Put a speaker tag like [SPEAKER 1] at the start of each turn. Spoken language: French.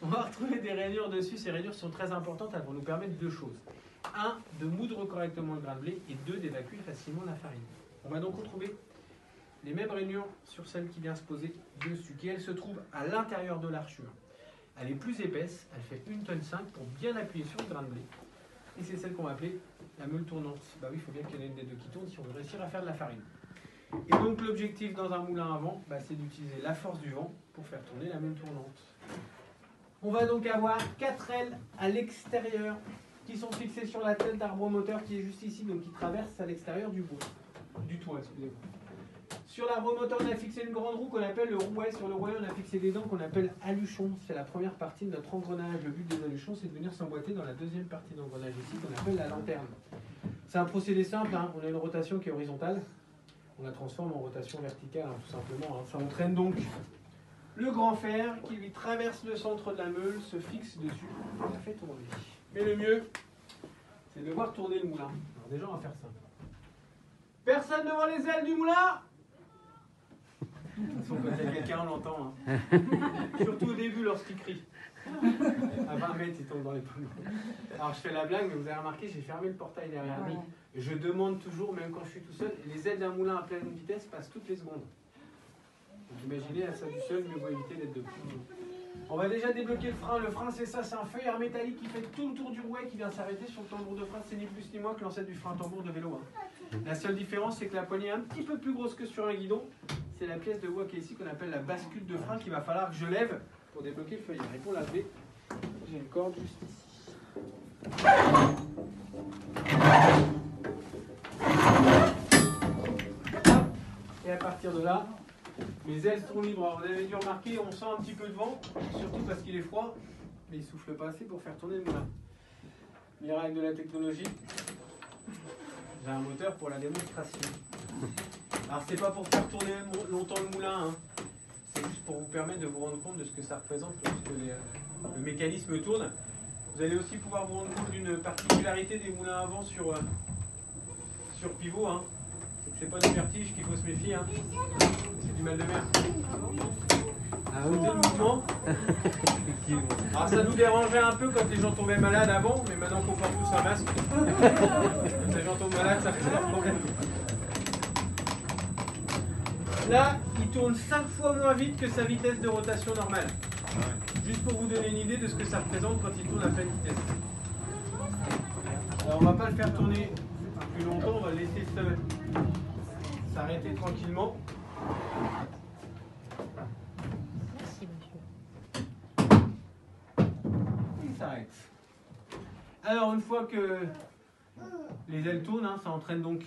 [SPEAKER 1] On va retrouver des rainures dessus. Ces rainures sont très importantes. Elles vont nous permettre deux choses. Un, de moudre correctement le grain de blé. Et deux, d'évacuer facilement la farine. On va donc retrouver les mêmes rainures sur celle qui vient se poser dessus, qui elle se trouve à l'intérieur de l'archure. Elle est plus épaisse, elle fait 1,5 tonne pour bien appuyer sur le grain de blé. Et c'est celle qu'on va appeler la meule tournante. Bah oui, il faut bien qu'il y en ait une des deux qui tourne si on veut réussir à faire de la farine. Et donc l'objectif dans un moulin à vent, c'est d'utiliser la force du vent pour faire tourner la meule tournante. On va donc avoir 4 ailes à l'extérieur qui sont fixées sur la tête d'arbre moteur qui est juste ici, donc qui traverse à l'extérieur du toit, excusez-moi. Sur l'arbre moteur, on a fixé une grande roue qu'on appelle le rouet. Sur le rouet, on a fixé des dents qu'on appelle aluchons. C'est la première partie de notre engrenage. Le but des aluchons, c'est de venir s'emboîter dans la deuxième partie d'engrenage ici, qu'on appelle la lanterne. C'est un procédé simple, hein. On a une rotation qui est horizontale. On la transforme en rotation verticale, hein, tout simplement. Hein. Ça entraîne donc le grand fer qui lui traverse le centre de la meule, se fixe dessus et la fait tourner. Mais le mieux, c'est de voir tourner le moulin. Alors déjà, on va faire ça. Personne devant les ailes du moulin? De toute façon, quand il y a quelqu'un, on l'entend. Hein. Surtout au début, lorsqu'il crie. À 20 mètres, il tombe dans les pommes. Alors, je fais la blague, mais vous avez remarqué, j'ai fermé le portail derrière lui. Et je demande toujours, même quand je suis tout seul, les ailes d'un moulin à pleine vitesse passent toutes les secondes. Donc, imaginez, à ça du seul, mieux vaut éviter d'être debout. On va déjà débloquer le frein. Le frein, c'est ça, c'est un feuillard métallique qui fait tout le tour du rouet qui vient s'arrêter sur le tambour de frein. C'est ni plus ni moins que l'ancêtre du frein tambour de vélo. Hein. La seule différence, c'est que la poignée est un petit peu plus grosse que sur un guidon. C'est la pièce de bois qui est ici qu'on appelle la bascule de frein qu'il va falloir que je lève pour débloquer le feuillard. Et pour la lever, j'ai une corde juste ici. Et à partir de là, mes ailes sont libres. Alors, vous avez dû remarquer, on sent un petit peu de vent, surtout parce qu'il est froid, mais il ne souffle pas assez pour faire tourner le moulin. Miracle de la technologie, j'ai un moteur pour la démonstration. Alors c'est pas pour faire tourner longtemps le moulin, hein. C'est juste pour vous permettre de vous rendre compte de ce que ça représente lorsque le mécanisme tourne. Vous allez aussi pouvoir vous rendre compte d'une particularité des moulins à vent sur pivot. Hein. C'est pas du vertige qu'il faut se méfier, hein. C'est du mal de mer. Ah oui, le mouvement. Alors ça nous dérangeait un peu quand les gens tombaient malades avant, mais maintenant qu'on porte tous un masque, quand les gens tombent malades, ça fait leur problème. Là, il tourne 5 fois moins vite que sa vitesse de rotation normale. Juste pour vous donner une idée de ce que ça représente quand il tourne à pleine vitesse. Alors on ne va pas le faire tourner plus longtemps, on va le laisser s'arrêter tranquillement.
[SPEAKER 2] Merci, monsieur.
[SPEAKER 1] Il s'arrête. Alors une fois que les ailes tournent, hein, ça entraîne donc